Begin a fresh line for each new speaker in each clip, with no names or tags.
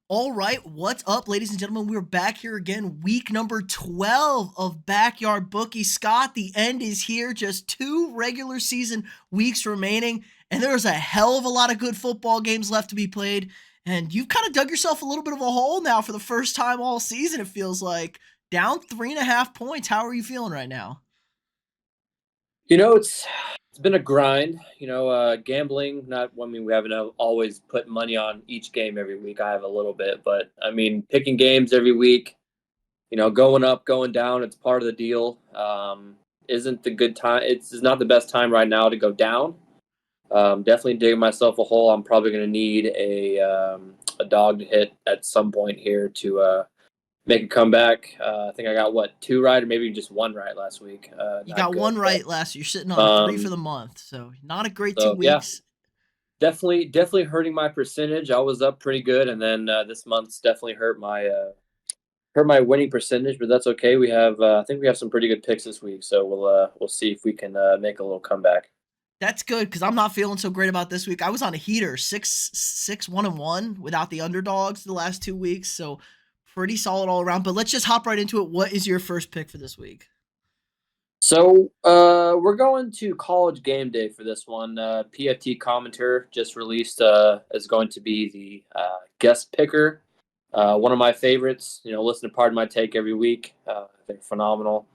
All right, what's up, ladies and gentlemen? We're back here again, week number 12 of Backyard Bookie. Scott, the end is here. Just 2 regular season weeks remaining, and there's a hell of a lot of good football games left to be played. And you've kind of dug yourself a little bit of a hole now for the first time all season, it feels like. Down 3.5 points. How are you feeling right now?
It's been a grind. Gambling. Not. I mean, we haven't always put money on each game every week. I have a little bit, but I mean, picking games every week. Going up, going down. It's part of the deal. Isn't the good time? It's not the best time right now to go down. Definitely digging myself a hole. I'm probably going to need a dog to hit at some point here to make a comeback. I think I got two right, or maybe just one right last week.
You
Not
got
good,
one
but
right last year. You're sitting on 3 for the month, so not a great two
so yeah,
weeks.
definitely hurting my percentage. I was up pretty good, and then this month's definitely hurt my winning percentage. But that's okay. I think we have some pretty good picks this week, so we'll see if we can make a little comeback.
That's good because I'm not feeling so great about this week. I was on a heater, 1-1 without the underdogs the last 2 weeks, so pretty solid all around. But let's just hop right into it. What is your first pick for this week?
So we're going to College Game Day for this one. PFT Commenter just released is going to be the guest picker. One of my favorites. Listen to Pardon My Take every week. They're phenomenal.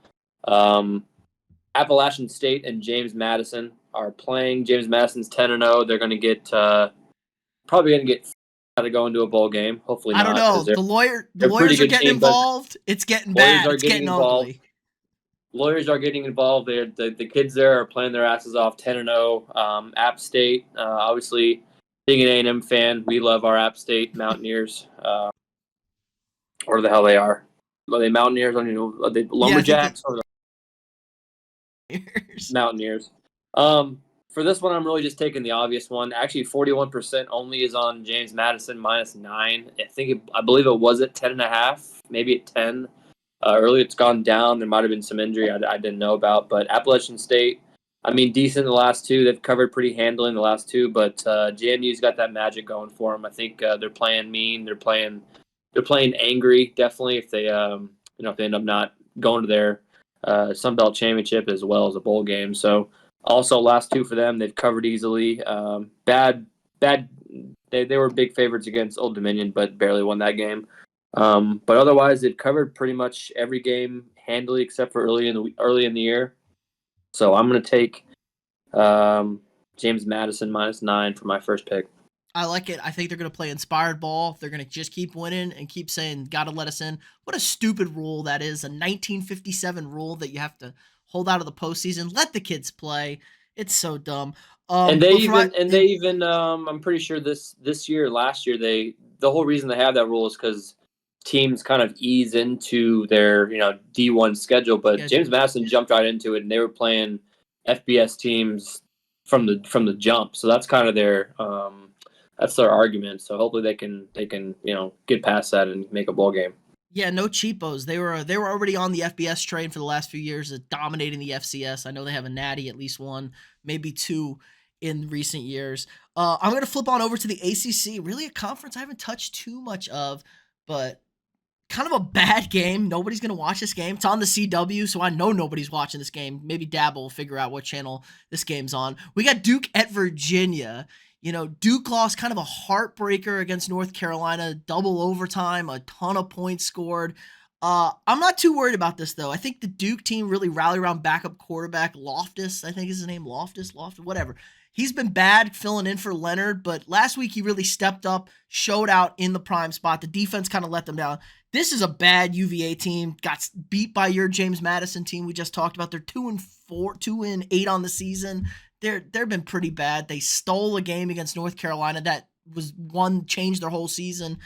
Appalachian State and James Madison are playing. James Madison's 10-0. They're going to get probably going to get out of going to a bowl game. Hopefully
I don't
not,
know.
because
The
they're a pretty
lawyers are
good
getting
team. But
involved. It's getting
lawyers
bad.
are
It's
getting
getting
involved.
ugly.
Lawyers are getting involved. The kids there are playing their asses off, 10-0. App State, obviously, being an A&M fan, we love our App State Mountaineers. Or the hell they are. Are they Mountaineers? I don't know. Are they
Yeah, I think
Lumberjacks or the
it's
Mountaineers? For this one, I'm really just taking the obvious one. Actually, 41% only is on James Madison -9. I believe it was at 10.5, maybe at 10. Earlier, it's gone down. There might have been some injury I didn't know about. But Appalachian State, I mean, decent in the last two. They've covered pretty handily in the last two. But JMU's got that magic going for them. I think they're playing mean. They're playing angry. Definitely, if they if they end up not going to their Sun Belt Championship as well as a bowl game. So also last two for them, they've covered easily. Bad. They were big favorites against Old Dominion, but barely won that game. But otherwise, they've covered pretty much every game handily except for early in the year. So I'm going to take James Madison -9 for my first pick.
I like it. I think they're going to play inspired ball. They're going to just keep winning and keep saying, got to let us in. What a stupid rule that is. A 1957 rule that you have to hold out of the postseason. Let the kids play. It's so dumb.
And they even I'm pretty sure this year, last year, the whole reason they have that rule is because teams kind of ease into their D1 schedule. But James Madison jumped right into it, and they were playing FBS teams from the jump. So that's kind of their argument. So hopefully they can get past that and make a bowl game.
Yeah, no cheapos. They were already on the FBS train for the last few years, dominating the FCS. I know they have a natty, at least one, maybe two in recent years. I'm going to flip on over to the ACC, really a conference I haven't touched too much of, but kind of a bad game. Nobody's going to watch this game. It's on the CW, so I know nobody's watching this game. Maybe Dabble will figure out what channel this game's on. We got Duke at Virginia. Duke lost kind of a heartbreaker against North Carolina, double overtime, a ton of points scored. I'm not too worried about this, though. I think the Duke team really rallied around backup quarterback Loftus. I think is his name, Loftus, whatever. He's been bad filling in for Leonard, but last week he really stepped up, showed out in the prime spot. The defense kind of let them down. This is a bad UVA team. Got beat by your James Madison team we just talked about. They're 2-8 on the season. They've been pretty bad. They stole a game against North Carolina that changed their whole season.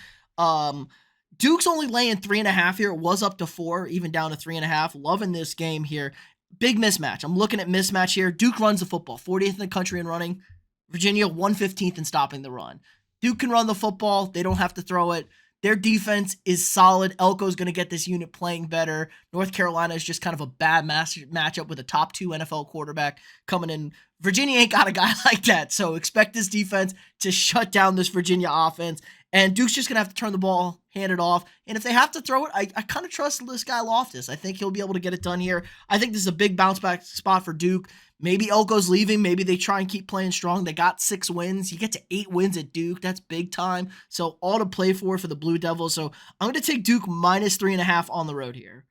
Duke's only laying 3.5 here. It was up to 4, even down to 3.5. Loving this game here. Big mismatch. I'm looking at mismatch here. Duke runs the football, 40th in the country in running. Virginia, 115th in stopping the run. Duke can run the football. They don't have to throw it. Their defense is solid. Elko's going to get this unit playing better. North Carolina is just kind of a bad matchup with a top 2 NFL quarterback coming in. Virginia ain't got a guy like that, so expect this defense to shut down this Virginia offense And Duke's just going to have to turn the ball, hand it off. And if they have to throw it, I kind of trust this guy Loftus. I think he'll be able to get it done here. I think this is a big bounce back spot for Duke. Maybe Elko's leaving. Maybe they try and keep playing strong. They got 6 wins. You get to 8 wins at Duke. That's big time. So all to play for the Blue Devils. So I'm going to take Duke minus 3.5 on the road here.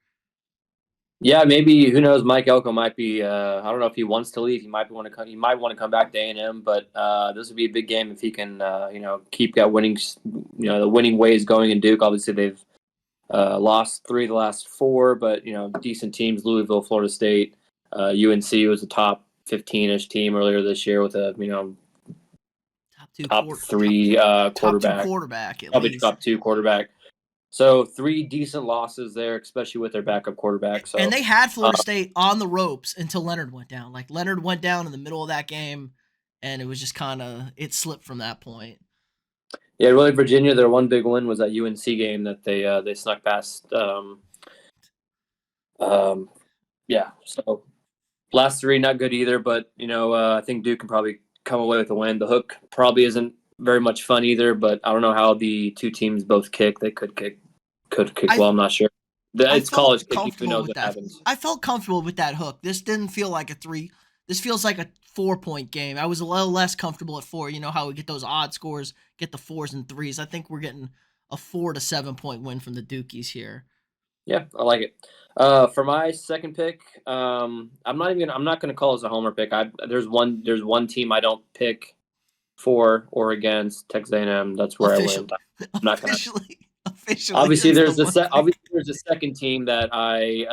Yeah, maybe, who knows? Mike Elko might be. I don't know if he wants to leave. He might want to come. He might want to come back to A&M. But this would be a big game if he can, keep that winning, the winning ways going in Duke. Obviously, they've lost 3 of the last 4, but decent teams: Louisville, Florida State, UNC was a top 15-ish team earlier this year with a top 3 quarterback,
top 2 quarterback at
probably
least.
top 2 quarterback. So 3 decent losses there, especially with their backup quarterback. So,
and they had Florida State on the ropes until Leonard went down. Like Leonard went down in the middle of that game, and it was just it slipped from that point.
Yeah, really, Virginia. Their one big win was that UNC game that they snuck past. Yeah. So last 3 not good either, but I think Duke can probably come away with a win. The Hook probably isn't very much fun either, but I don't know how the 2 teams both kick. They could kick well. I'm not sure. It's college kicking. Who knows what happens?
I felt comfortable with that Hook. This didn't feel like a 3. This feels like a 4-point game. I was a little less comfortable at 4. You know how we get those odd scores, get the 4s and 3s. I think we're getting a 4 to 7 point win from the Dukies here.
Yeah, I like it. For my second pick, I'm not gonna call this a homer pick. There's one team I don't pick for or against, Texas A&M. That's where I went. I'm not gonna.
Officially,
obviously there's a second team that I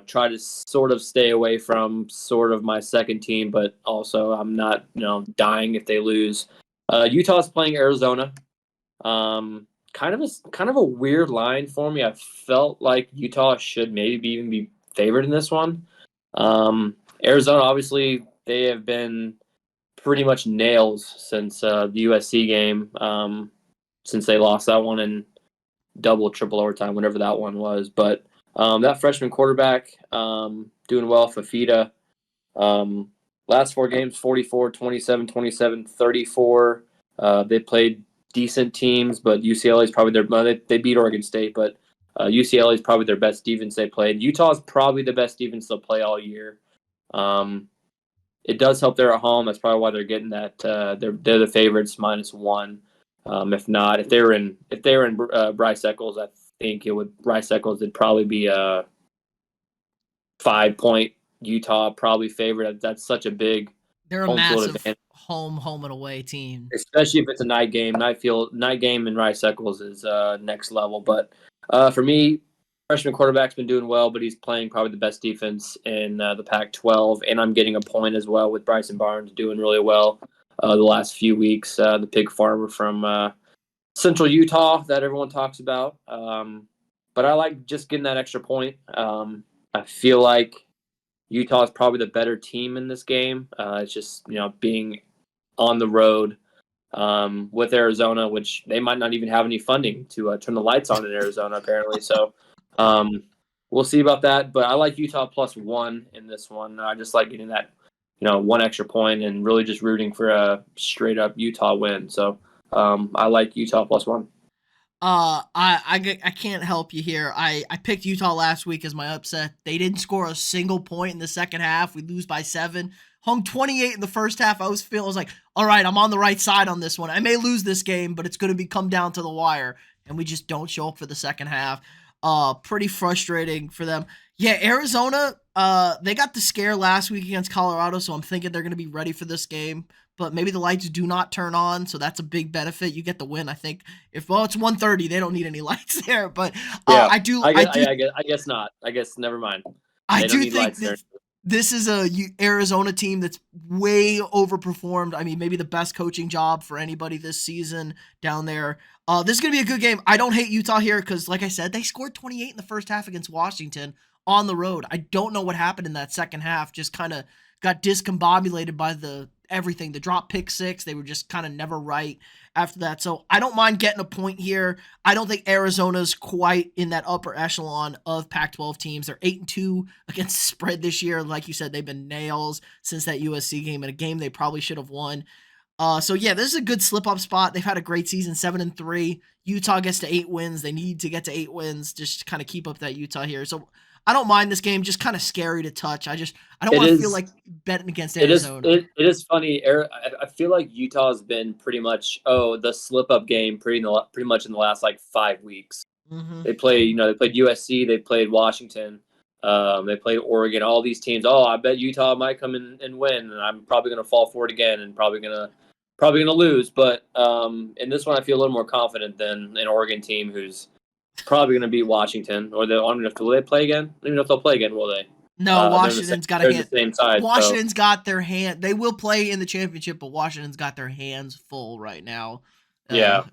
try to sort of stay away from, sort of my second team, but also I'm not dying if they lose. Utah's playing Arizona. Kind of a weird line for me. I felt like Utah should maybe even be favored in this one. Arizona, obviously, they have been pretty much nails since the USC game, since they lost that one in double, triple overtime, whatever that one was. But that freshman quarterback doing well, Fafita. Last 4 games, 44, 27, 27, 34. They played decent teams, but UCLA is probably they beat Oregon State, but UCLA is probably their best defense they played. Utah is probably the best defense they'll play all year. It does help they're at home. That's probably why they're getting that. They're the favorites -1. If not, if they were in Bryce Eccles, I think Bryce Eccles would probably be a 5-point Utah probably favorite. That's such a big.
They're a massive home and away team,
especially if it's a night game. Night game in Rice Eccles is next level. But for me, freshman quarterback's been doing well, but he's playing probably the best defense in the Pac-12, and I'm getting a point as well with Bryson Barnes doing really well the last few weeks. The pig farmer from Central Utah that everyone talks about. But I like just getting that extra point. I feel like Utah is probably the better team in this game. It's just being on the road with Arizona, which they might not even have any funding to turn the lights on in Arizona, apparently. So we'll see about that. But I like Utah +1 in this one. I just like getting that, 1 extra point and really just rooting for a straight up Utah win. So I like Utah +1.
I can't help you here. I picked Utah last week as my upset. They didn't score a single point in the second half. We lose by 7. Hung 28 in the first half. I was like, all right, I'm on the right side on this one. I may lose this game, but it's going to come down to the wire. And we just don't show up for the second half. Pretty frustrating for them. Yeah, Arizona, they got the scare last week against Colorado, so I'm thinking they're going to be ready for this game. But maybe the lights do not turn on, so that's a big benefit. You get the win, I think. It's 1:30, they don't need any lights there. But
yeah,
I
guess not. I guess never mind.
I do think this is a Arizona team that's way overperformed. I mean, maybe the best coaching job for anybody this season down there. This is going to be a good game. I don't hate Utah here because, like I said, they scored 28 in the first half against Washington on the road. I don't know what happened in that second half. Just kind of got discombobulated by everything. The drop pick 6, they were just kind of never right after that. So I don't mind getting a point here. I don't think Arizona's quite in that upper echelon of Pac-12 teams. They're 8-2 against the spread this year. Like you said, they've been nails since that USC game, in a game they probably should have won. So yeah, this is a good slip up spot. They've had a great season, 7-3. Utah gets to 8 wins. They need to get to 8 wins just to kind of keep up that Utah here. So I don't mind this game. Just kind of scary to touch. I don't
It
want to feel
is.
like betting against
It is.
Arizona.
It is funny. I feel like Utah's been pretty much the slip up game pretty much in the last like 5 weeks.
Mm-hmm.
They play. They played USC. They played Washington. They played Oregon. All these teams. Oh, I bet Utah might come in and win, and I'm probably going to fall for it again, and probably gonna lose. But in this one, I feel a little more confident than an Oregon team who's probably going to beat Washington. Or I don't know if will they play again. I don't even know if they'll play again. Will they?
No,
They're in the same.
Washington's got a
They're in the
hand.
same side. So
Washington's got their hand. They will play in the championship, but Washington's got their hands full right now. Uh,
yeah.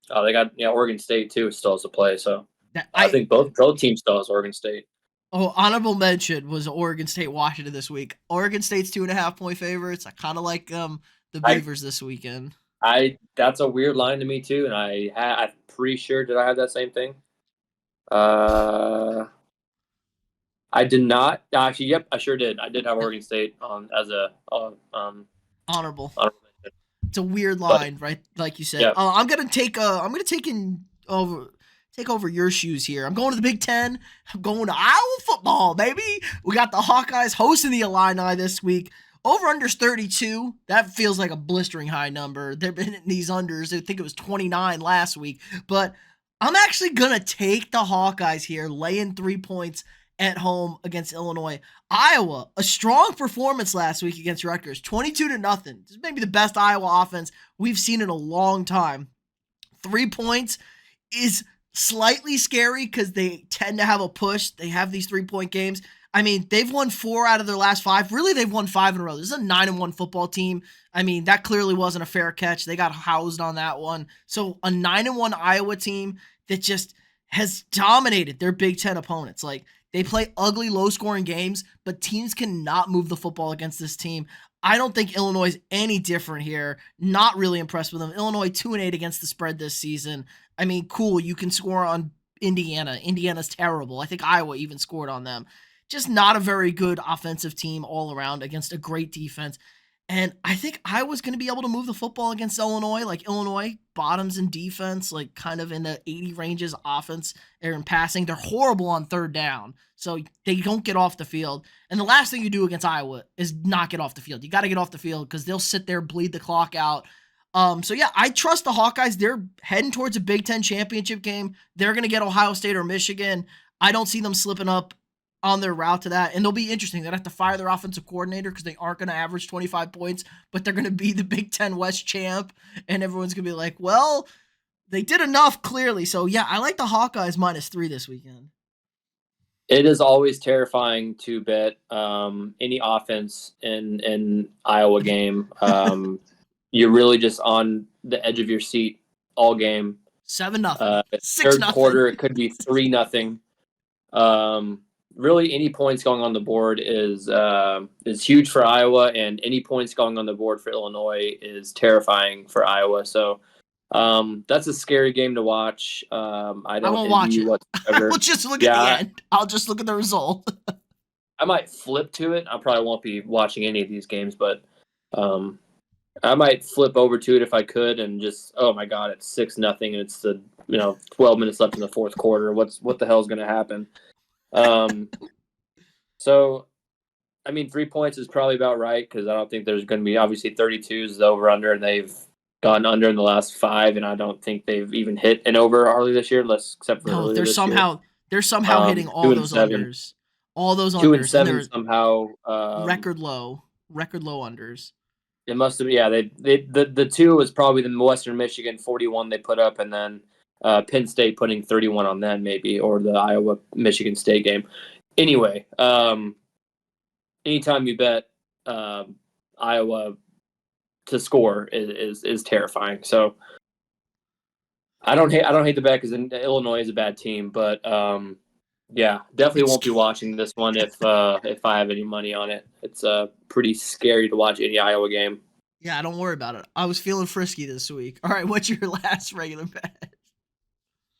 They got Oregon State too still has to play. So
that
I
I
think both teams still has Oregon State.
Oh, honorable mention was Oregon State Washington this week. Oregon State's 2.5 point favorites. I kind of like the
I
Beavers this weekend.
that's a weird line to me too, and I'm pretty sure did I have that same thing? Uh, I did not actually. Yep, I sure did. I did have Oregon State on as a
Honorable.
honorable mention.
It's a weird
But
line, right? Like you said.
yeah,
I'm gonna take over your shoes here. I'm going to the Big Ten. I'm going to Iowa football, baby. We got the Hawkeyes hosting the Illini this week. Over unders 32. That feels like a blistering high number. They've been in these unders. I think it was 29 last week. But I'm actually gonna take the Hawkeyes here, laying 3 points at home against Illinois. Iowa, a strong performance last week against Rutgers, 22-0. This is maybe the best Iowa offense we've seen in a long time. 3 points is slightly scary because they tend to have a push. They have these 3 point games. I mean, they've won 4 out of their last 5. Really, they've won 5 in a row. This is a 9-1 football team. I mean, that clearly wasn't a fair catch. They got housed on that one. So a 9-1 Iowa team that just has dominated their Big Ten opponents. Like, they play ugly, low-scoring games, but teams cannot move the football against this team. I don't think Illinois is any different here. Not really impressed with them. Illinois 2-8 against the spread this season. I mean, cool, you can score on Indiana. Indiana's terrible. I think Iowa even scored on them. Just not a very good offensive team all around against a great defense. And I think Iowa's going to be able to move the football against Illinois. Like, Illinois bottoms in defense, like kind of in the 80 ranges offense or in passing. They're horrible on third down. So they don't get off the field. And the last thing you do against Iowa is not get off the field. You got to get off the field because they'll sit there, bleed the clock out. So yeah, I trust the Hawkeyes. They're heading towards a Big Ten championship game. They're going to get Ohio State or Michigan. I don't see them slipping up on their route to that. And they'll be interesting. They'll have to fire their offensive coordinator because they aren't going to average 25 points, but they're going to be the Big Ten West champ. And everyone's going to be like, well, they did enough clearly. So yeah, I like the Hawkeyes -3 this weekend.
it is always terrifying to bet any offense in Iowa game. You're really just on the edge of your seat all game.
7-0,
Third
6-0.
quarter, it could be 3-0. Really, any points going on the board is huge for Iowa, and any points going on the board for Illinois is terrifying for Iowa. So that's a scary game to watch. I
I
don't
won't
envy
watch
you
it.
whatsoever.
I'll just look at the
Yeah,
end. I'll just look at the result.
I might flip to it. I probably won't be watching any of these games, but um, I might flip over to it if I could, and just oh my god, it's 6-0, and it's the 12 minutes left in the fourth quarter. What the hell is going to happen? So I mean, 3 points is probably about right because I don't think there's going to be obviously 32 is the over under, and they've gone under in the last 5, and I don't think they've even hit an over early this year, except for
No,
earlier this year.
they're somehow hitting
Two
all
and
those
seven,
unders. All those
two and
unders, and
seven
they're
somehow.
record low unders.
It must have, yeah. The two was probably the Western Michigan 41 they put up, and then Penn State putting 31 on them maybe, or the Iowa Michigan State game. Anyway, anytime you bet Iowa to score is terrifying. So I don't hate the bet because Illinois is a bad team, but yeah, definitely
It's
won't be watching this one if I have any money on it. It's pretty scary to watch any Iowa game.
Yeah, don't worry about it. I was feeling frisky this week. All right, what's your last regular bet?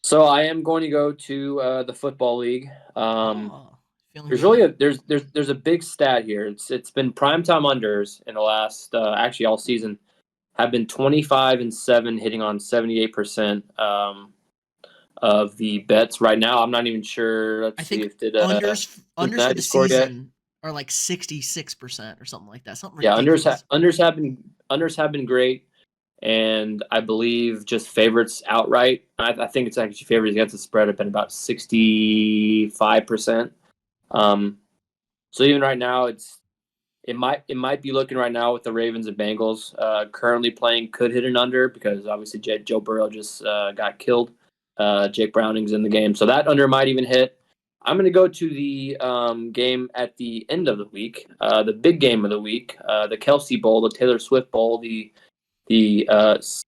So I am going to go to the football league.
Oh, Feeling
There's really
good.
there's a big stat here. It's been primetime unders in the last actually all season have been 25-7, hitting on 78% of the bets right now. I'm not even sure.
I
Let's see
think
if did
unders for
Cincinnati
the
score yet?
season are like 66% or something like that. Something
Yeah,
ridiculous.
unders have been great, and I believe just favorites outright. I think it's actually favorites against the spread have been about 65%. Um, so even right now, it might be looking right now with the Ravens and Bengals currently playing could hit an under because obviously Joe Burrow just got killed. Jake Browning's in the game, so that under might even hit. I'm going to go to the game at the end of the week, the big game of the week, the Kelsey Bowl, the Taylor Swift Bowl, the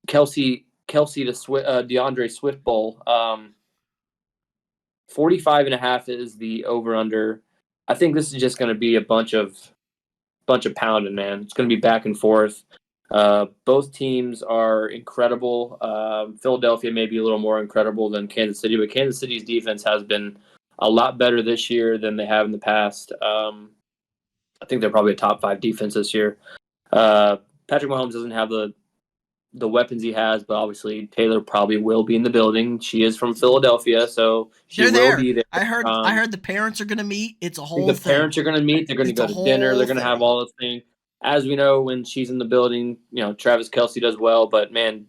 Kelsey to DeAndre Swift Bowl. 45.5 is the over under. I think this is just going to be a bunch of pounding, man. It's going to be back and forth. Both teams are incredible. Philadelphia may be a little more incredible than Kansas City, but Kansas City's defense has been a lot better this year than they have in the past. I think they're probably a top 5 defense this year. Patrick Mahomes doesn't have the weapons he has, but obviously Taylor probably will be in the building. She is from Philadelphia, so she
They're
will
there.
be there.
I heard the parents are gonna meet. It's a
Think
whole
the
thing.
parents are going to meet. They're going to
It's
go
a
to dinner.
whole
They're going to have
thing.
all those things. As we know, when she's in the building, Travis Kelsey does well. But man,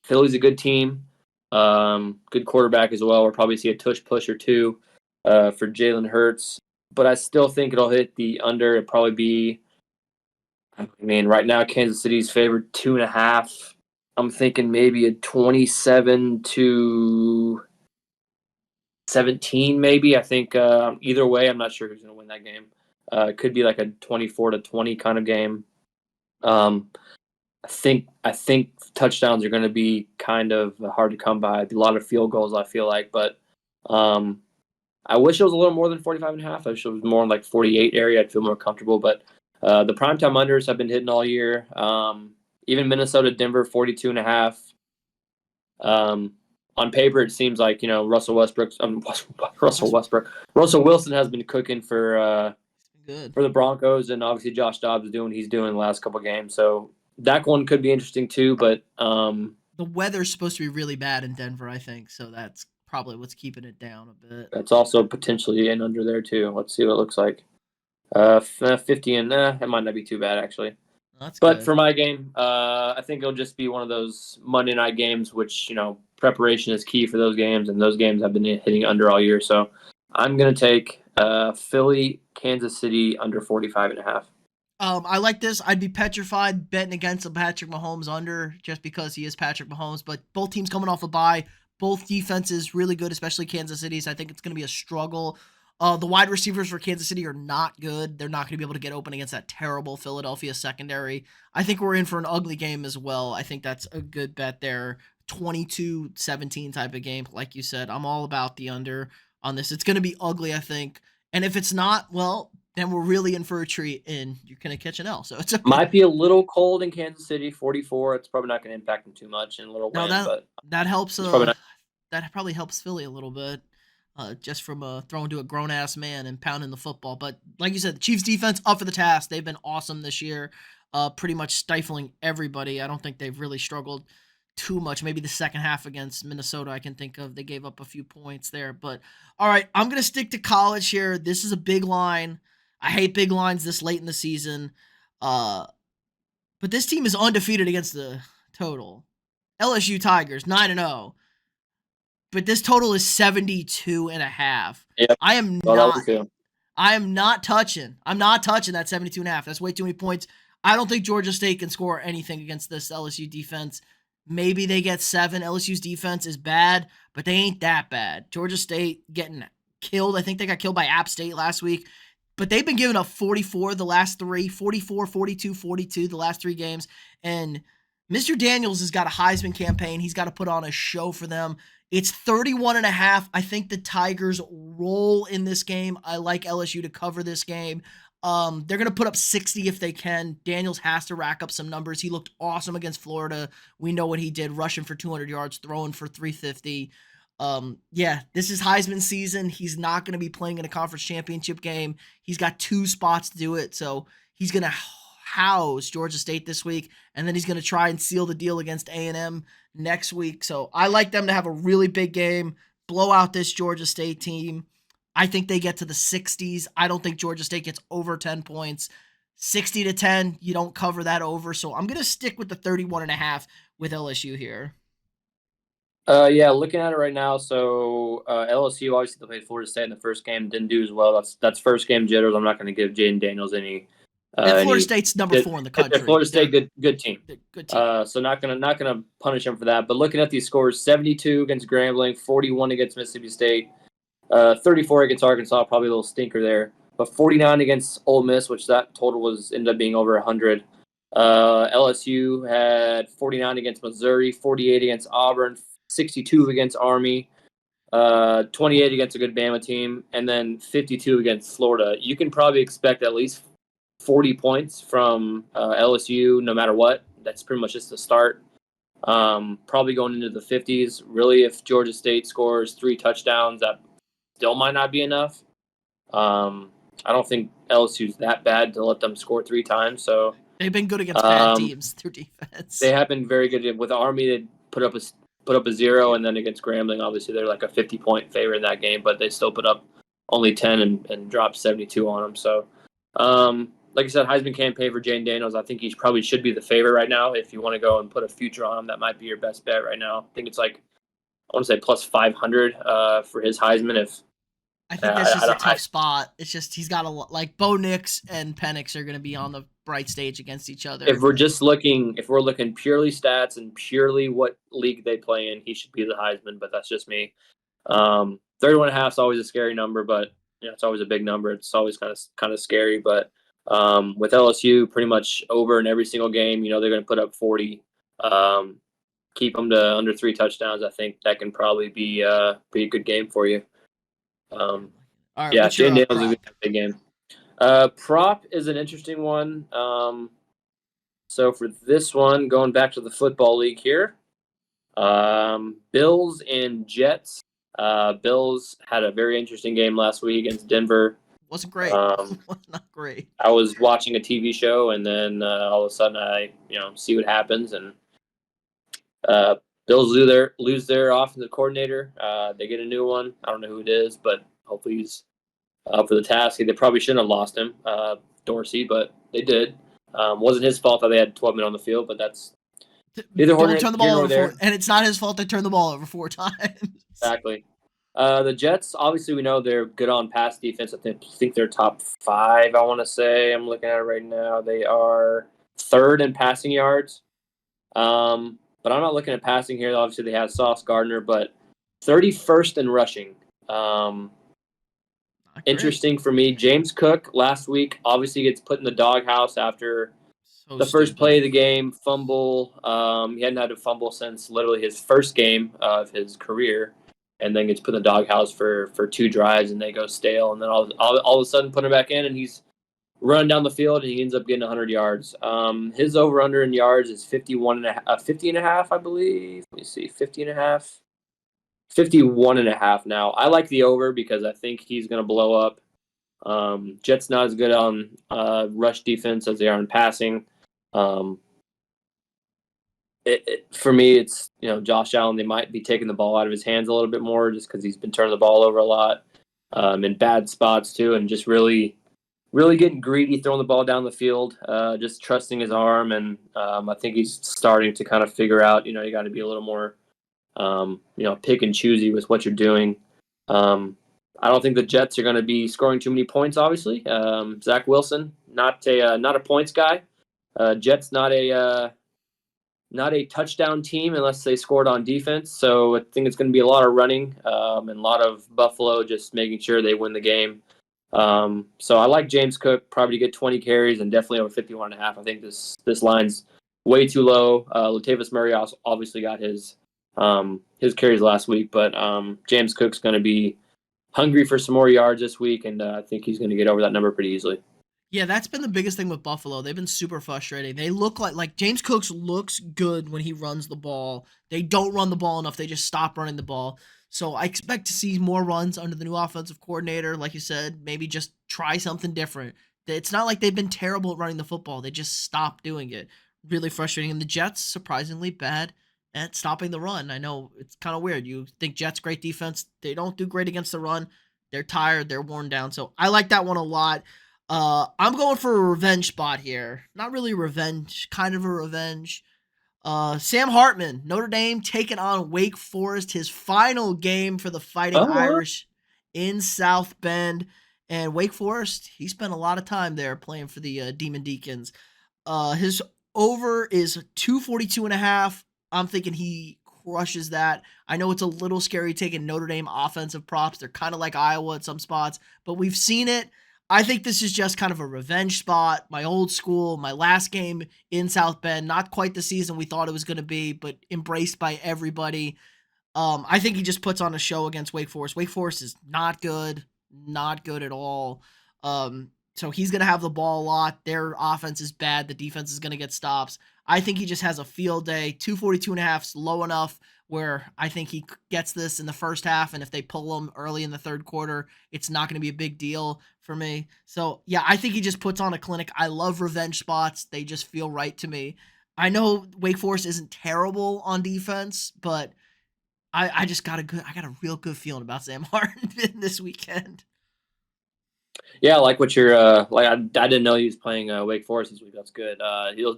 Philly's a good team. Good quarterback as well. We'll probably see a tush push or two for Jalen Hurts. But I still think it'll hit the under. It'll probably be. I mean, right now Kansas City's favored 2.5. I'm thinking maybe a 27-17, maybe. I think either way, I'm not sure who's going to win that game. It could be like a 24-20 kind of game. Um, I think touchdowns are going to be kind of hard to come by. A lot of field goals, I feel like, but I wish it was a little more than 45.5. I wish it was more in like 48 area. I'd feel more comfortable. But the primetime unders have been hitting all year. Even Minnesota, Denver, 42.5. On paper, it seems like Russell Wilson has been cooking
Good.
for the Broncos, and obviously Josh Dobbs is doing what he's doing the last couple of games. So that one could be interesting too. But
The weather's supposed to be really bad in Denver, I think, so that's probably what's keeping it down a bit.
that's also potentially in under there too. Let's see what it looks like. 50 and it might not be too bad actually.
That's
But
good.
for my game, I think it'll just be one of those Monday night games, which preparation is key for those games, and those games have been hitting under all year. So I'm gonna take Philly, Kansas City under 45.5.
I like this. I'd be petrified betting against a Patrick Mahomes under just because he is Patrick Mahomes. But both teams coming off a bye, both defenses really good, especially Kansas City's. I think it's going to be a struggle. The wide receivers for Kansas City are not good. They're not going to be able to get open against that terrible Philadelphia secondary. I think we're in for an ugly game as well. I think that's a good bet there. 22-17 type of game. Like you said, I'm all about the under on this. It's going to be ugly, I think. And if it's not, well, then we're really in for a treat and you're going to catch an L. So it's okay.
Might be a little cold in Kansas City, 44. It's probably not going to impact them too much in a little
Now
wind, but
that helps
it's probably not.
that probably helps Philly a little bit. Just from throwing to a grown ass man and pounding the football. But like you said, the Chiefs defense up for the task. They've been awesome this year. Pretty much stifling everybody. I don't think they've really struggled too much. Maybe the second half against Minnesota I can think of. They gave up a few points there. But all right, I'm gonna stick to college here. This is a big line. I hate big lines this late in the season. But this team is undefeated against the total. LSU Tigers, 9-0. But this total is 72 and a half.
Yep.
I am
Well, that
not
was too.
I'm not touching that 72 and a half. That's way too many points. I don't think Georgia State can score anything against this LSU defense. Maybe they get 7. LSU's defense is bad, but they ain't that bad. Georgia State getting killed. I think they got killed by App State last week. But they've been giving up 44 the last 3, 44, 42, 42 the last 3 games. And Mr. Daniels has got a Heisman campaign. He's got to put on a show for them. It's 31 and a half. I think the Tigers roll in this game. I like LSU to cover this game. They're going to put up 60 if they can. Daniels has to rack up some numbers. He looked awesome against Florida. We know what he did, rushing for 200 yards, throwing for 350. Yeah, this is Heisman season. He's not going to be playing in a conference championship game. He's got 2 spots to do it, so he's going to house Georgia State this week, and then he's going to try and seal the deal against A&M next week. So I like them to have a really big game, blow out this Georgia State team. I think they get to the 60s. I don't think Georgia State gets over 10 points. 60-10, you don't cover that over. So I'm going to stick with the 31.5 with LSU here.
Yeah, looking at it right now, so LSU obviously they played Florida State in the first game, didn't do as well. That's first game jitters. I'm not going to give Jaden Daniels
And Florida
any.
State's number 4 in the country.
Florida State good team.
They're good team.
So not gonna punish him for that. But looking at these scores, 72 against Grambling, 41 against Mississippi State, 34 against Arkansas, probably a little stinker there. But 49 against Ole Miss, which that total was ended up being over 100. LSU had 49 against Missouri, 48 against Auburn, 62 against Army, 28 against a good Bama team, and then 52 against Florida. You can probably expect at least 40 points from LSU no matter what. That's pretty much just the start. Probably going into the 50s. Really, if Georgia State scores 3 touchdowns, that still might not be enough. I don't think LSU's that bad to let them score 3 times. So
they've been good against bad teams through defense.
They have been very good. With Army, they put up a 0, and then against Grambling, obviously they're like a 50-point favorite in that game, but they still put up only 10 and dropped 72 on them. So, like I said, Heisman campaign for Jane Daniels. I think he probably should be the favorite right now. If you want to go and put a future on him, that might be your best bet right now. I think it's like, I want to say plus 500 for his Heisman.
I think that's just a tough spot. It's just he's got a lot. Like Bo Nix and Penix are going to be on the bright stage against each other.
If we're looking purely stats and purely what league they play in, he should be the Heisman. But that's just me. 31.5 is always a scary number, but it's always a big number. It's always kind of scary. But with LSU, pretty much over in every single game, they're going to put up 40. Keep them to under 3 touchdowns. I think that can probably be a good game for you.
All right,
yeah,
Shane
Daniels is a big game. Prop is an interesting one. So for this one, going back to the football league here, Bills and Jets. Bills had a very interesting game last week against Denver.
Wasn't great. Not great.
I was watching a TV show, and then all of a sudden I see what happens, and Bills lose their offensive coordinator. They get a new one. I don't know who it is, but hopefully he's up for the task. They probably shouldn't have lost him, Dorsey, but they did. Wasn't his fault that they had 12 men on the field, but that's
neither don't turn the ball over, and it's not his fault they turned the ball over 4 times.
Exactly. The Jets, obviously, we know they're good on pass defense. I think they're top 5. I want to say I'm looking at it right now. They are 3rd in passing yards. But I'm not looking at passing here. Obviously, they have Sauce Gardner, but 31st in rushing. Interesting for me. James Cook last week obviously gets put in the doghouse after the first play of the game, fumble. He hadn't had a fumble since literally his first game of his career, and then gets put in the doghouse for 2 drives, and they go stale. And then all of a sudden put him back in, and he's running down the field, and he ends up getting 100 yards. His over-under in yards is 50.5, I believe. Let me see, 50.5. 51.5 now. I like the over because I think he's going to blow up. Jets not as good on rush defense as they are in passing. For me, it's Josh Allen. They might be taking the ball out of his hands a little bit more just because he's been turning the ball over a lot in bad spots too, and just really getting greedy, throwing the ball down the field, just trusting his arm. And I think he's starting to kind of figure out, you got to be a little more, pick and choosy with what you're doing. I don't think the Jets are going to be scoring too many points, obviously. Zach Wilson, not a points guy. Jets not a touchdown team unless they scored on defense. So I think it's going to be a lot of running and a lot of Buffalo just making sure they win the game. So I like James Cook probably to get 20 carries and definitely over 51.5. I think this line's way too low. Latavius Murray also obviously got his carries last week, but James Cook's going to be hungry for some more yards this week, and I think he's going to get over that number pretty easily.
Yeah, that's been the biggest thing with Buffalo. They've been super frustrating. They look like James Cooks looks good when he runs the ball. They don't run the ball enough. They just stop running the ball. So I expect to see more runs under the new offensive coordinator. Like you said, maybe just try something different. It's not like they've been terrible at running the football. They just stopped doing it. Really frustrating. And the Jets, surprisingly bad at stopping the run. I know it's kind of weird. You think Jets great defense. They don't do great against the run. They're tired. They're worn down. So I like that one a lot. I'm going for a revenge spot here. Not really revenge, kind of a revenge. Sam Hartman, Notre Dame taking on Wake Forest, his final game for the Fighting
Oh,
Irish in South Bend. And Wake Forest, he spent a lot of time there playing for the Demon Deacons. His over is 242 and a half. I'm thinking he crushes that. I know it's a little scary taking Notre Dame offensive props. They're kind of like Iowa at some spots, but we've seen it. I think this is just kind of a revenge spot. My old school, my last game in South Bend, not quite the season we thought it was going to be, but embraced by everybody. I think he just puts on a show against Wake Forest. Wake Forest is not good at all. So he's going to have the ball a lot. Their offense is bad. The defense is going to get stops. I think he just has a field day. 242 and a half is low enough where I think he gets this in the first half. And if they pull him early in the third quarter, it's not going to be a big deal for me. So yeah, I think he just puts on a clinic. I love revenge spots. They just feel right to me. I know Wake Forest isn't terrible on defense, but I just I got a real good feeling about Sam Hartman this weekend.
yeah, I like what you're like. I didn't know he was playing Wake Forest this week. That's good.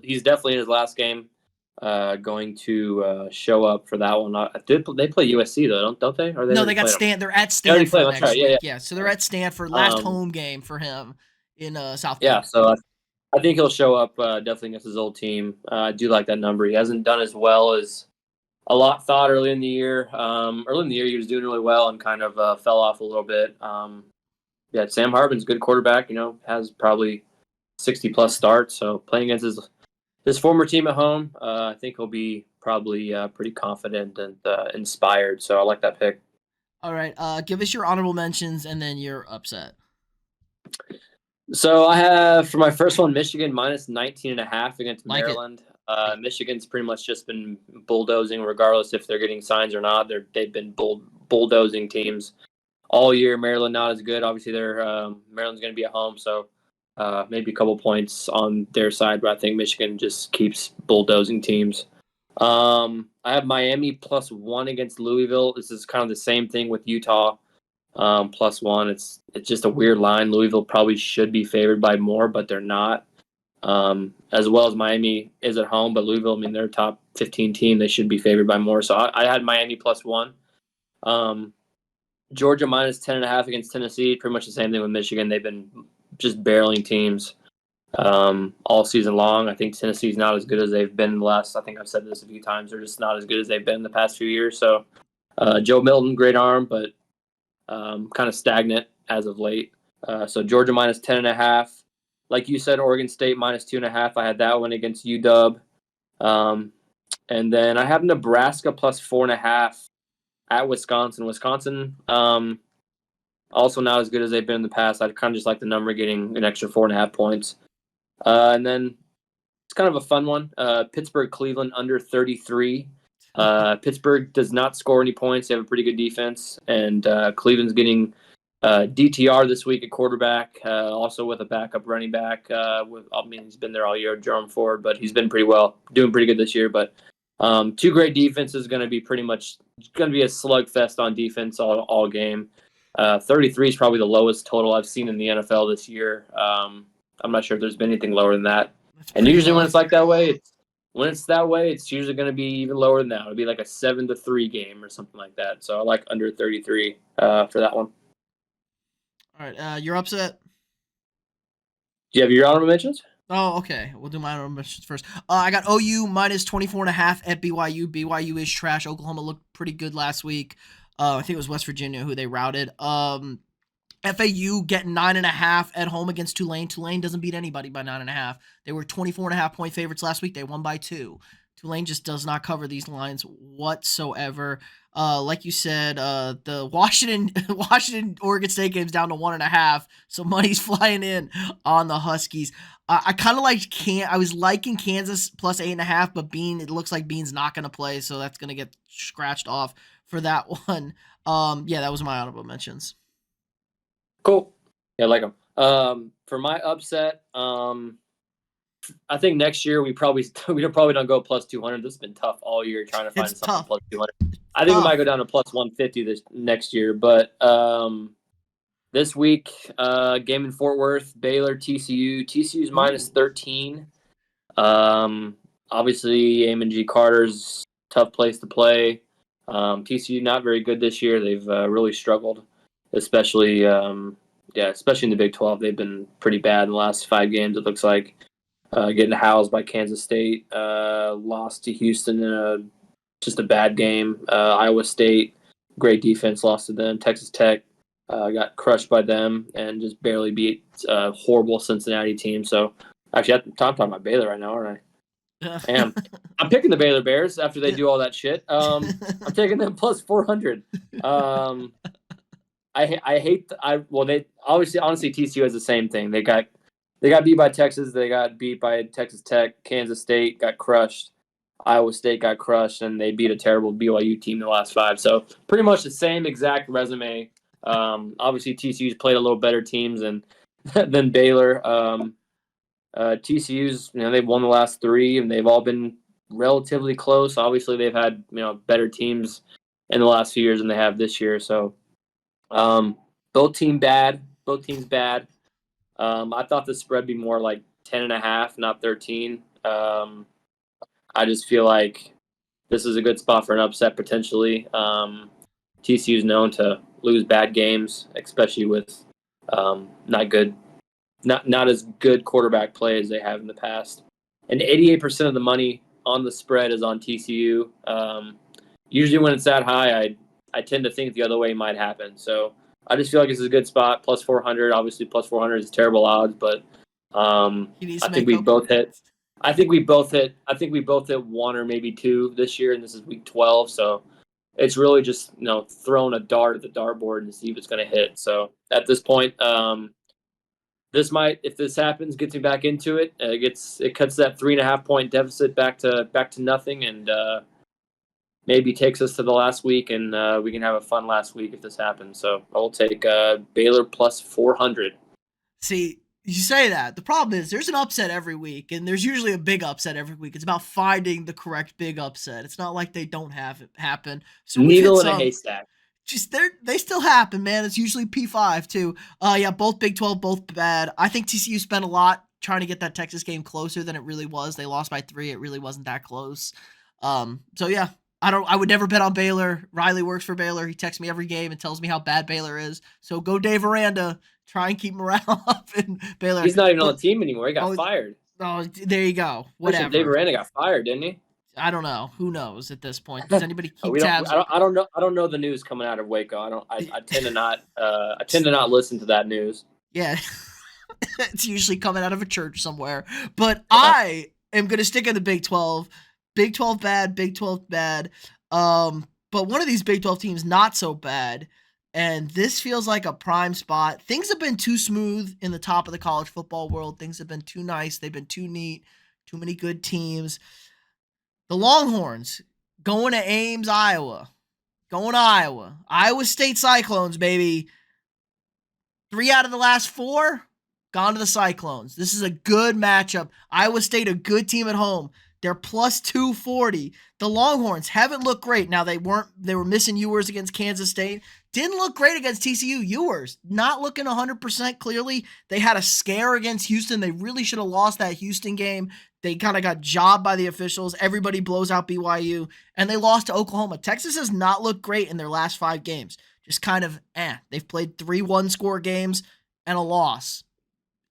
He's definitely in his last game. Going to show up for that one. They play USC though, don't they? Or they
No,
already played them?
They're at
They already played
Stanford
them. That's right.
next
Yeah,
week.
yeah.
Yeah, so they're at Stanford. Last
Um,
home game for him in South
yeah.
Bend.
So I think he'll show up definitely against his old team. I do like that number. He hasn't done as well as a lot thought early in the year. Early in the year, he was doing really well and kind of fell off a little bit. Yeah, Sam Hartman's a good quarterback. You know, has probably 60 plus starts. So playing against his former team at home, I think he'll be probably pretty confident and inspired. So I like that pick.
All right, give us your honorable mentions and then your upset.
So I have for my first one, Michigan minus 19.5 against
Like it.
Maryland. Michigan's pretty much just been bulldozing, regardless if they're getting signs or not. They've been bulldozing teams all year. Maryland not as good. Obviously, they're Maryland's going to be at home, so maybe a couple points on their side. But I think Michigan just keeps bulldozing teams. I have Miami +1 against Louisville. This is kind of the same thing with Utah +1. It's just a weird line. Louisville probably should be favored by more, but they're not. As well as Miami is at home, but Louisville, I mean, they're a top 15 team. They should be favored by more. So I had Miami +1. Um, Georgia minus 10.5 against Tennessee. Pretty much the same thing with Michigan. They've been just barreling teams all season long. I think Tennessee's not as good as they've been the last. I think I've said this a few times. They're just not as good as they've been the past few years. So Joe Milton, great arm, but kind of stagnant as of late. So Georgia minus 10.5. Like you said, Oregon State minus 2.5. I had that one against UW. And then I have Nebraska +4.5 at Wisconsin. Wisconsin, also not as good as they've been in the past. I kind of just like the number getting an extra 4.5 points. And then it's kind of a fun one. Pittsburgh, Cleveland under 33. Pittsburgh does not score any points. They have a pretty good defense. And Cleveland's getting DTR this week at quarterback, also with a backup running back. He's been there all year, Jerome Ford, but he's been doing pretty good this year. But two great defenses, going to be pretty much going to be a slugfest on defense all game. 33 is probably the lowest total I've seen in the NFL this year. I'm not sure if there's been anything lower than that.
That's
And
pretty
usually when
low.
it's like that way, it's usually going to be even lower than that. It'll be like a 7-3 game or something like that. So I like under 33 for that one.
All right, you're upset.
Do you have your honorable mentions?
Oh, okay. We'll do my honorable mentions first. I got OU minus 24 and a half at BYU. BYU is trash. Oklahoma looked pretty good last week. I think it was West Virginia who they routed. FAU getting 9.5 at home against Tulane. Tulane doesn't beat anybody by 9.5. They were 24.5 point favorites last week. They won by 2. Tulane just does not cover these lines whatsoever. Like you said, the Washington Washington Oregon State game's down to 1.5, so money's flying in on the Huskies. I kind of like I was liking Kansas plus 8.5, but it looks like Bean's not going to play, so that's going to get scratched off for that one. Yeah, that was my honorable mentions.
Cool. Yeah, I like them. For my upset, I think next year we probably don't go plus 200. This has been tough all year trying to find
It's
something
tough.
plus 200. I think we might
Tough.
go down to plus 150 this next year, but this week, game in Fort Worth, Baylor, TCU. TCU's minus
Ooh.
13. Obviously, Amon G. Carter's tough place to play. TCU not very good this year. They've really struggled, especially especially in the Big 12. They've been pretty bad in the last 5 games. It looks like getting housed by Kansas State, lost to Houston in just a bad game. Iowa State, great defense, lost to them. Texas Tech got crushed by them and just barely beat a horrible Cincinnati team. So actually, I'm talking about Baylor right now, aren't I? Damn. I'm picking the Baylor Bears after they
Yeah.
do all that shit. I'm taking them plus 400. I hate they obviously honestly TCU has the same thing. They got beat by Texas. They got beat by Texas Tech. Kansas State got crushed. Iowa State got crushed, and they beat a terrible BYU team in the last 5. So pretty much the same exact resume. Obviously TCU's played a little better teams than Baylor. TCU's they've won the last 3, and they've all been relatively close. Obviously they've had better teams in the last few years than they have this year. So both teams bad. I thought the spread would be more like 10.5, not 13. I just feel like this is a good spot for an upset potentially. TCU is known to lose bad games, especially with not as good quarterback play as they have in the past. And 88% of the money on the spread is on TCU. Usually when it's that high, I tend to think the other way might happen. So I just feel like this is a good spot. Plus 400. Obviously, plus 400 is terrible odds, but
He needs
I
to
think
make
we
up.
both hit. I think we both hit. I think we both hit 1 or maybe 2 this year, and this is week 12. So it's really just throwing a dart at the dartboard and see if it's going to hit. So at this point, this might, if this happens, gets me back into it. It cuts that 3.5 point deficit back to nothing, and maybe takes us to the last week, and we can have a fun last week if this happens. So I'll take Baylor plus 400.
See, you say that. The problem is there's an upset every week, and there's usually a big upset every week. It's about finding the correct big upset. It's not like they don't have it happen. So we've hit
Needle in a
some.
haystack.
Just they still happen, man. It's usually P5 too. Yeah, both Big 12, both bad. I think TCU spent a lot trying to get that Texas game closer than it really was. They lost by 3. It really wasn't that close. So yeah, I would never bet on Baylor. Riley works for Baylor. He texts me every game and tells me how bad Baylor is. So go Dave Aranda. Try and keep morale up in Baylor.
He's not even on
But
the team anymore. He got
oh,
fired.
there you go.
Christian Dave
Whatever.
Aranda got fired, didn't he?
I don't know. Who knows at this point? Does anybody keep
we don't.
tabs?
I don't know. I don't know the news coming out of Waco. I don't. I tend to not. I tend to not listen to that news.
Yeah. It's usually coming out of a church somewhere. But
Yeah.
I am going to stick in the Big 12. Big 12 bad, Big 12 bad. But one of these Big 12 teams not so bad. And this feels like a prime spot. Things have been too smooth in the top of the college football world. Things have been too nice. They've been too neat. Too many good teams. The Longhorns going to Ames, Iowa. Going to Iowa. Iowa State Cyclones, baby. 3 out of the last 4 gone to the Cyclones. This is a good matchup. Iowa State, a good team at home. They're plus 240. The Longhorns haven't looked great. Now they were missing Ewers against Kansas State. Didn't look great against TCU. Ewers not looking 100% clearly. They had a scare against Houston. They really should have lost that Houston game. They kind of got jobbed by the officials. Everybody blows out BYU, and they lost to Oklahoma. Texas has not looked great in their last 5 games. Just kind of They've played 3 one-score games and a loss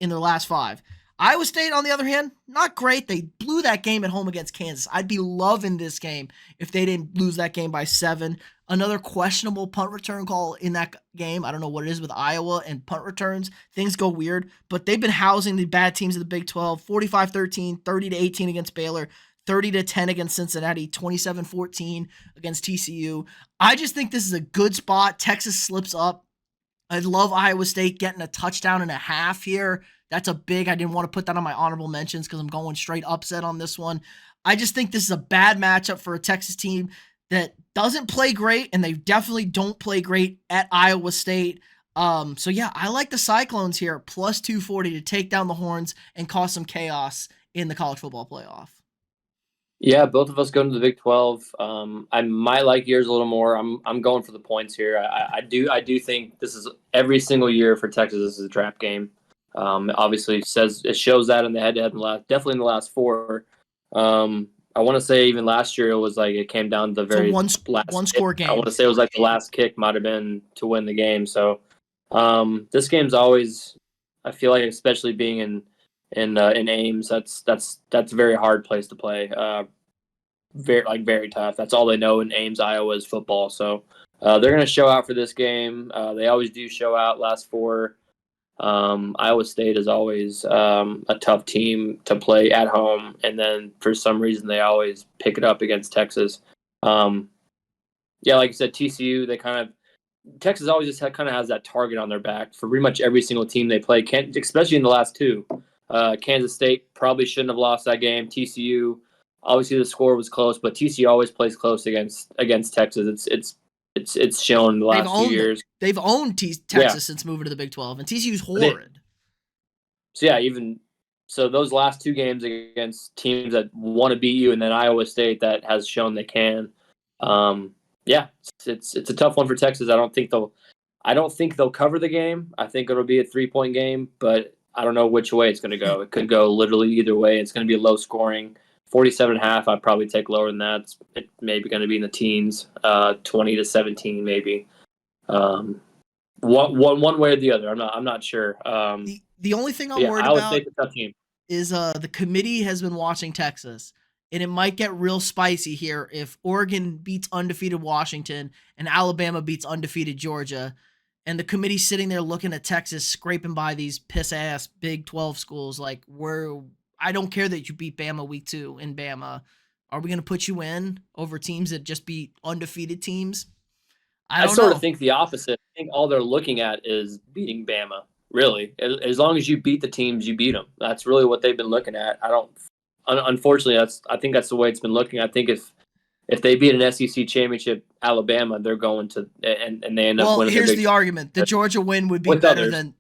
in their last 5. Iowa State, on the other hand, not great. They blew that game at home against Kansas. I'd be loving this game if they didn't lose that game by 7. Another questionable punt return call in that game. I don't know what it is with Iowa and punt returns. Things go weird, but they've been housing the bad teams of the Big 12. 45-13, 30-18 against Baylor. 30-10 against Cincinnati, 27-14 against TCU. I just think this is a good spot. Texas slips up. I love Iowa State getting a touchdown and a half here. That's a big. I didn't want to put that on my honorable mentions because I'm going straight upset on this one. I just think this is a bad matchup for a Texas team that doesn't play great, and they definitely don't play great at Iowa State. So yeah, I like the Cyclones here, plus 240 to take down the Horns and cause some chaos in the college football playoff.
Yeah, both of us going to the Big 12. I might like yours a little more. I'm going for the points here. I do think this is every single year for Texas. This is a trap game. Obviously it shows that in the head-to-head definitely in the last four. I want to say even last year it was like it came down to the very
one
last
score
kick.
game.
I want to say it was like the last kick might have been to win the game. So this game's always, I feel like, especially being in Ames, that's a very hard place to play. Very tough. That's all they know in Ames, Iowa is football. So they're going to show out for this game. They always do show out last four. Iowa State is always a tough team to play at home, and then for some reason they always pick it up against Texas. Yeah, like you said, TCU, Texas always just kind of has that target on their back for pretty much every single team they play, especially in the last two. Kansas State probably shouldn't have lost that game. TCU, obviously the score was close, but TCU always plays close against Texas. It's shown the last few years.
They've owned Texas since moving to the Big 12, and TCU's horrid.
So those last two games against teams that want to beat you, and then Iowa State that has shown they can. It's a tough one for Texas. I don't think they'll cover the game. I think it'll be a 3-point game, but I don't know which way it's going to go. It could go literally either way. It's going to be a low scoring. 47.5, I'd probably take lower than that. It's maybe going to be in the teens, 20-17 maybe. One way or the other. I'm not sure.
The only thing I'm worried
Iowa
about
State's a tough team.
Is the committee has been watching Texas, and it might get real spicy here if Oregon beats undefeated Washington and Alabama beats undefeated Georgia, and the committee's sitting there looking at Texas scraping by these piss-ass Big 12 schools like, I don't care that you beat Bama week 2 in Bama. Are we going to put you in over teams that just beat undefeated teams? I
sort of think the opposite. I think all they're looking at is beating Bama, really. As long as you beat the teams, you beat them. That's really what they've been looking at. Unfortunately, I think that's the way it's been looking. I think if they beat an SEC championship, Alabama, they're going to and they end up winning.
Well, here's the argument: the Georgia win would be better than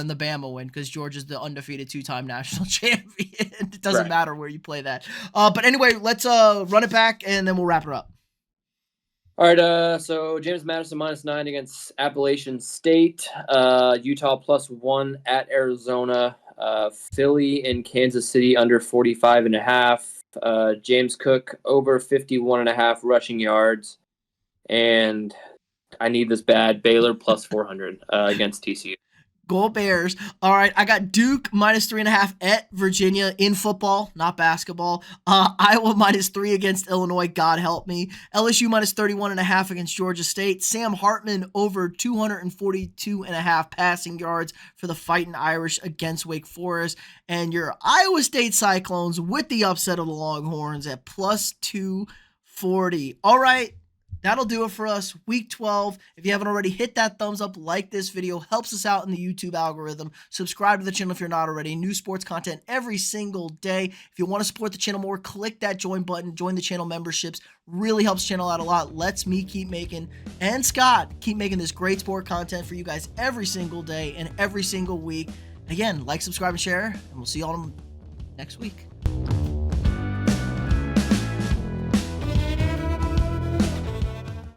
the Bama win because Georgia's the undefeated 2-time national champion. It doesn't matter where you play that. But anyway, let's run it back and then we'll wrap it up.
All right, so James Madison -9 against Appalachian State, Utah +1 at Arizona, Philly and Kansas City under 45.5, James Cook over 51.5 rushing yards, and I need this bad, Baylor +400 against TCU.
Go Bears. All right, I got Duke -3.5 at Virginia in football, not basketball. Iowa -3 against Illinois, God help me. LSU -31.5 against Georgia State. Sam Hartman over 242.5 passing yards for the Fighting Irish against Wake Forest. And your Iowa State Cyclones with the upset of the Longhorns at +240. All right. That'll do it for us, Week 12. If you haven't already, hit that thumbs up, like this video, helps us out in the YouTube algorithm. Subscribe to the channel if you're not already. New sports content every single day. If you want to support the channel more, click that join button, join the channel memberships. Really helps the channel out a lot. Lets me keep making, and Scott, keep making this great sport content for you guys every single day and every single week. Again, like, subscribe, and share, and we'll see you all next week.